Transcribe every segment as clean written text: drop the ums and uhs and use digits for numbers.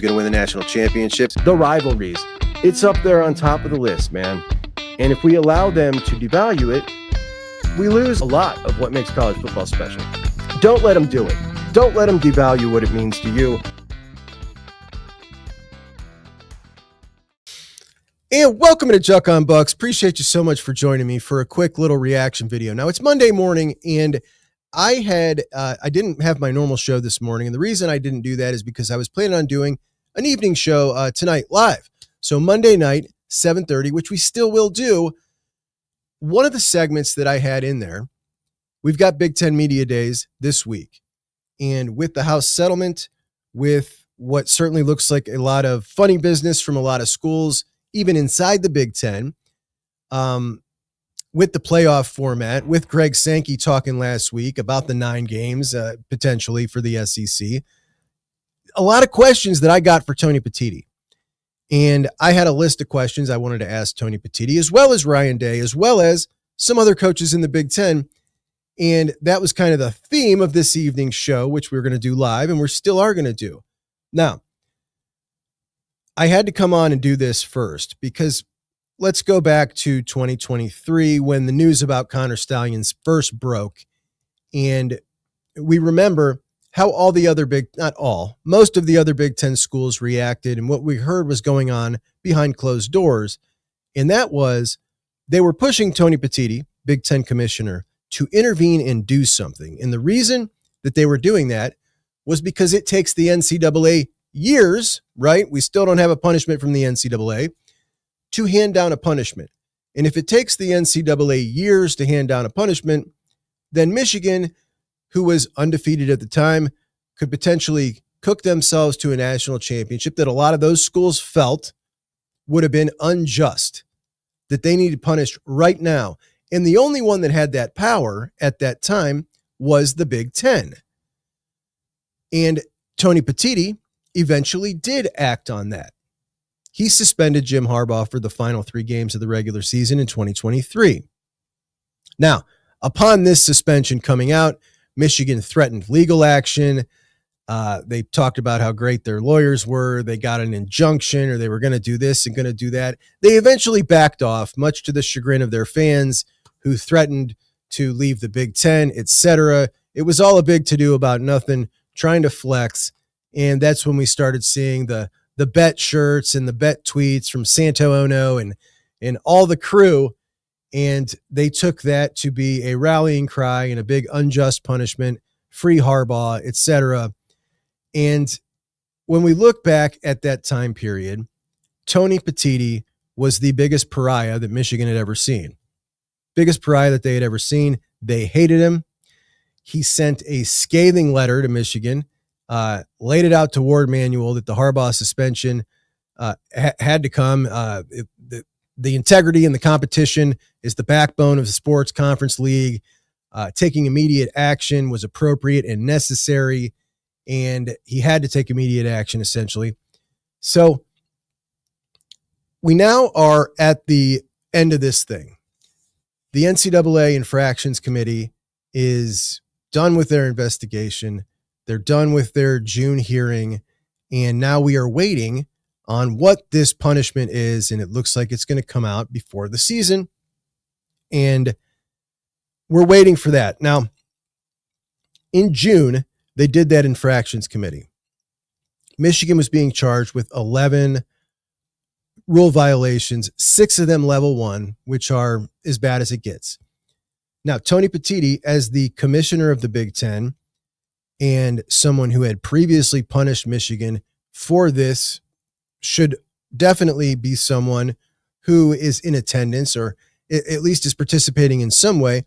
going to win the national championships. The rivalries, it's up there on top of the list, man. And if we allow them to devalue it, we lose a lot of what makes college football special. Don't let them do it. Don't let them devalue what it means to you. And welcome to Juck on Bucks. Appreciate you so much for joining me for a quick little reaction video. Now, it's Monday morning, and I didn't have my normal show this morning. And the reason I didn't do that is because I was planning on doing an evening show tonight live. So Monday night, 7:30, which we still will do. One of the segments that I had in there, we've got Big Ten Media Days this week. And with the House settlement, with what certainly looks like a lot of funny business from a lot of schools, even inside the Big Ten, with the playoff format, with Greg Sankey talking last week about the 9 games potentially for the SEC, a lot of questions that I got for Tony Petitti. And I had a list of questions I wanted to ask Tony Petitti, as well as Ryan Day, as well as some other coaches in the Big Ten. And that was kind of the theme of this evening's show, which we're going to do live, and we still are going to do. Now, I had to come on and do this first because let's go back to 2023 when the news about Connor Stalions first broke. And we remember how all the other most of the other Big Ten schools reacted, and what we heard was going on behind closed doors. And that was they were pushing Tony Petitti, Big Ten commissioner, to intervene and do something. And the reason that they were doing that was because it takes the NCAA years, right? We still don't have a punishment from the NCAA to hand down a punishment. And if it takes the NCAA years to hand down a punishment, then Michigan, who was undefeated at the time, could potentially cook themselves to a national championship that a lot of those schools felt would have been unjust, that they needed punished right now. And the only one that had that power at that time was the Big Ten. And Tony Petitti eventually did act on that. He suspended Jim Harbaugh for the final 3 games of the regular season in 2023. Now, upon this suspension coming out, Michigan threatened legal action. They talked about how great their lawyers were. They got an injunction, or they were going to do this and going to do that. They eventually backed off, much to the chagrin of their fans who threatened to leave the Big Ten, etc. It was all a big to-do about nothing, trying to flex. And that's when we started seeing the bet shirts and the bet tweets from Santo Ono and all the crew. And they took that to be a rallying cry and a big unjust punishment, free Harbaugh, etc. And when we look back at that time period, Tony Petitti was the biggest pariah that Michigan had ever seen. Biggest pariah that they had ever seen. They hated him. He sent a scathing letter to Michigan, laid it out to Ward Manuel that the Harbaugh suspension had to come. The integrity and the competition is the backbone of the sports conference league. Taking immediate action was appropriate and necessary, and he had to take immediate action, essentially. So we now are at the end of this thing. The NCAA Infractions Committee is done with their investigation. They're done with their June hearing, and now we are waiting on what this punishment is, and it looks like it's going to come out before the season, and we're waiting for that. Now, in June, they did that Infractions Committee. Michigan was being charged with 11 rule violations, 6 of them level 1, which are as bad as it gets. Now, Tony Petitti, as the commissioner of the Big Ten and someone who had previously punished Michigan for this, should definitely be someone who is in attendance or at least is participating in some way.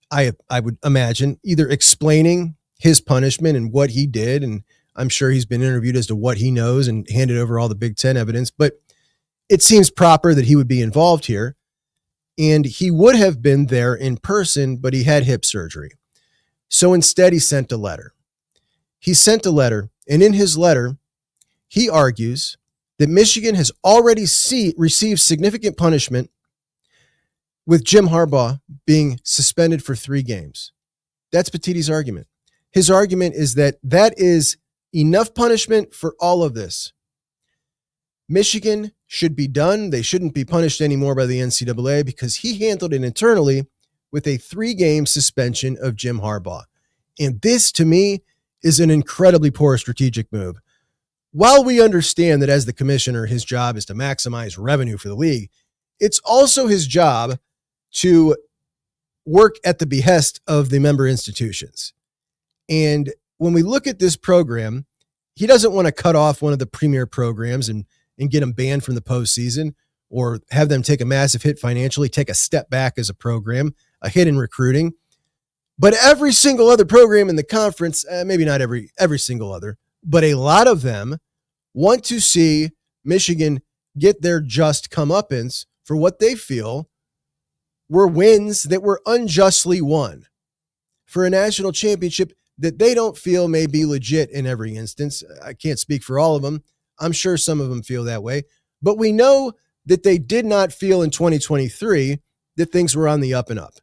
I would imagine either explaining his punishment and what he did, and I'm sure he's been interviewed as to what he knows and handed over all the Big Ten evidence, but it seems proper that he would be involved here. And he would have been there in person, but he had hip surgery. So instead, he sent a letter. He sent a letter, and in his letter, he argues that Michigan has already received significant punishment with Jim Harbaugh being suspended for 3 games. That's Petitti's argument. His argument is that that is Enough punishment for all of this. Michigan should be done. They shouldn't be punished anymore by the NCAA because he handled it internally with a 3-game suspension of Jim Harbaugh. And this, to me, is an incredibly poor strategic move. While we understand that as the commissioner, his job is to maximize revenue for the league, it's also his job to work at the behest of the member institutions. And when we look at this program, he doesn't want to cut off one of the premier programs and get them banned from the postseason or have them take a massive hit financially, take a step back as a program, a hit in recruiting. But every single other program in the conference, maybe not every single other, but a lot of them want to see Michigan get their just comeuppance for what they feel were wins that were unjustly won for a national championship that they don't feel may be legit in every instance. I can't speak for all of them. I'm sure some of them feel that way, but we know that they did not feel in 2023 that things were on the up and up.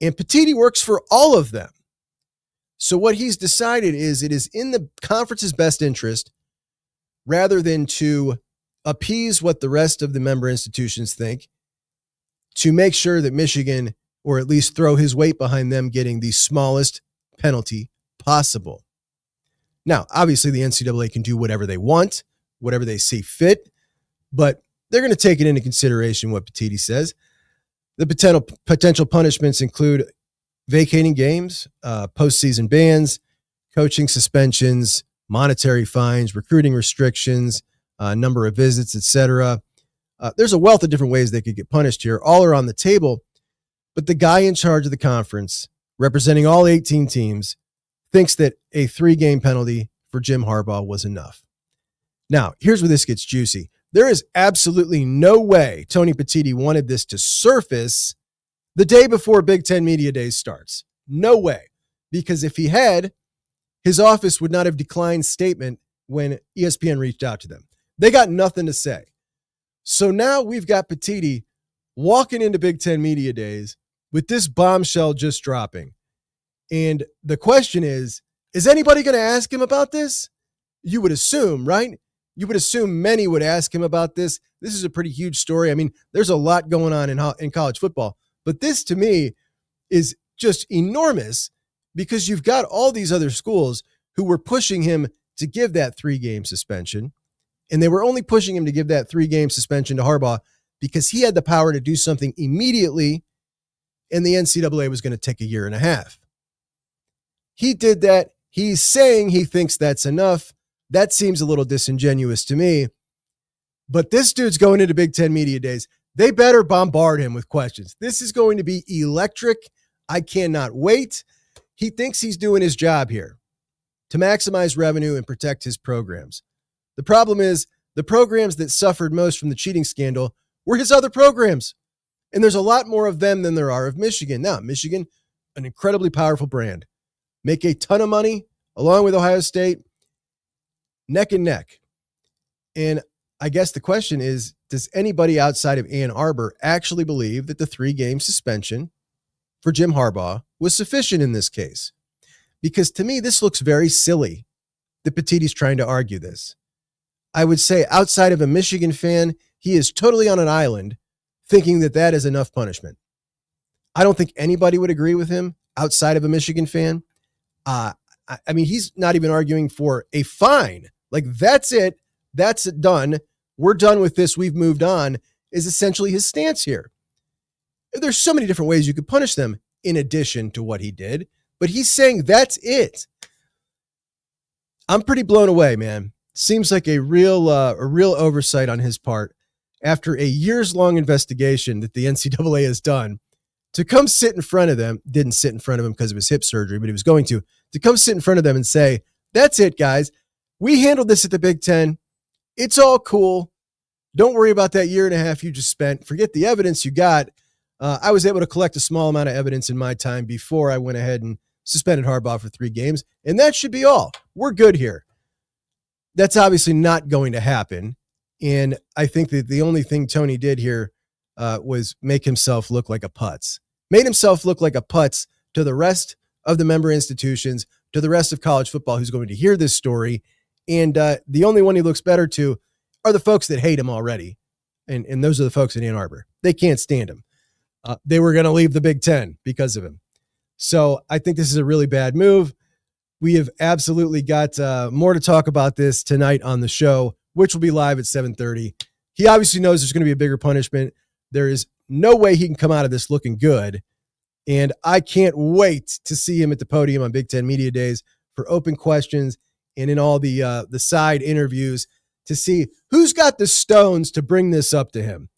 And Petiti works for all of them. So what he's decided is it is in the conference's best interest, rather than to appease what the rest of the member institutions think, to make sure that Michigan, or at least throw his weight behind them getting the smallest penalty possible. Now, obviously the NCAA can do whatever they want, whatever they see fit, but they're going to take it into consideration what Petiti says. The potential punishments include vacating games, postseason bans, coaching suspensions, monetary fines, recruiting restrictions, number of visits, etc. There's a wealth of different ways they could get punished here. All are on the table, but the guy in charge of the conference, representing all 18 teams, thinks that a 3-game penalty for Jim Harbaugh was enough. Now, here's where this gets juicy. There is absolutely no way Tony Petitti wanted this to surface the day before Big Ten Media Days starts. No way. Because if he had, his office would not have declined statement when ESPN reached out to them. They got nothing to say. So now we've got Petiti walking into Big Ten Media Days with this bombshell just dropping. And the question is anybody going to ask him about this? You would assume, right? You would assume many would ask him about this. This is a pretty huge story. I mean, there's a lot going on in college football, but this to me is just enormous because you've got all these other schools who were pushing him to give that 3-game suspension. And they were only pushing him to give that 3-game suspension to Harbaugh because he had the power to do something immediately, and the NCAA was going to take 1.5 years. He did that. He's saying he thinks that's enough. That seems a little disingenuous to me. But this dude's going into Big Ten Media Days. They better bombard him with questions. This is going to be electric. I cannot wait. He thinks he's doing his job here to maximize revenue and protect his programs. The problem is the programs that suffered most from the cheating scandal were his other programs. And there's a lot more of them than there are of Michigan. Now, Michigan, an incredibly powerful brand, make a ton of money along with Ohio State, neck and neck. And I guess the question is, does anybody outside of Ann Arbor actually believe that the 3-game suspension for Jim Harbaugh was sufficient in this case? Because to me, this looks very silly that Petiti's trying to argue this. I would say outside of a Michigan fan, he is totally on an island thinking that that is enough punishment. I don't think anybody would agree with him outside of a Michigan fan. I mean, he's not even arguing for a fine. Like, that's it. That's it, done. We're done with this. We've moved on, is essentially his stance here. There's so many different ways you could punish them in addition to what he did, but he's saying that's it. I'm pretty blown away, man. Seems like a real oversight on his part after a years-long investigation that the NCAA has done to come sit in front of them. Didn't sit in front of him because of his hip surgery, but he was going to come sit in front of them and say, that's it, guys. We handled this at the Big Ten. It's all cool. Don't worry about that 1.5 years you just spent. Forget the evidence you got. I was able to collect a small amount of evidence in my time before I went ahead and suspended Harbaugh for 3 games, and that should be all. We're good here. That's obviously not going to happen, and I think that the only thing Tony did here was make himself look like a putz. Made himself look like a putz to the rest of the member institutions, to the rest of college football who's going to hear this story. And the only one he looks better to are the folks that hate him already. And those are the folks in Ann Arbor. They can't stand him. They were going to leave the Big Ten because of him. So I think this is a really bad move. We have absolutely got more to talk about this tonight on the show, which will be live at 7:30. He obviously knows there's going to be a bigger punishment. There is no way he can come out of this looking good. And I can't wait to see him at the podium on Big Ten Media Days for open questions and in all the side interviews to see who's got the stones to bring this up to him.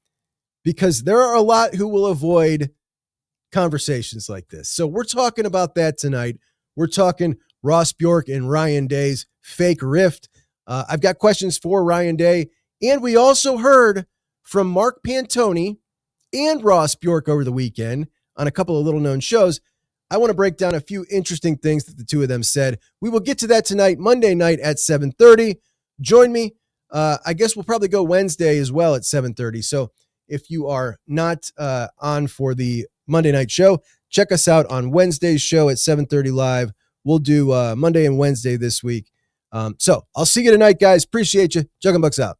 Because there are a lot who will avoid conversations like this. So we're talking about that tonight. We're talking Ross Bjork and Ryan Day's fake rift. I've got questions for Ryan Day. And we also heard from Mark Pantoni and Ross Bjork over the weekend on a couple of little-known shows. I want to break down a few interesting things that the two of them said. We will get to that tonight, Monday night at 7:30. Join me. I guess we'll probably go Wednesday as well at 7:30. So if you are not on for the Monday night show, check us out on Wednesday's show at 7:30 live. We'll do Monday and Wednesday this week. So I'll see you tonight, guys. Appreciate you. Juck 'em Bucks out.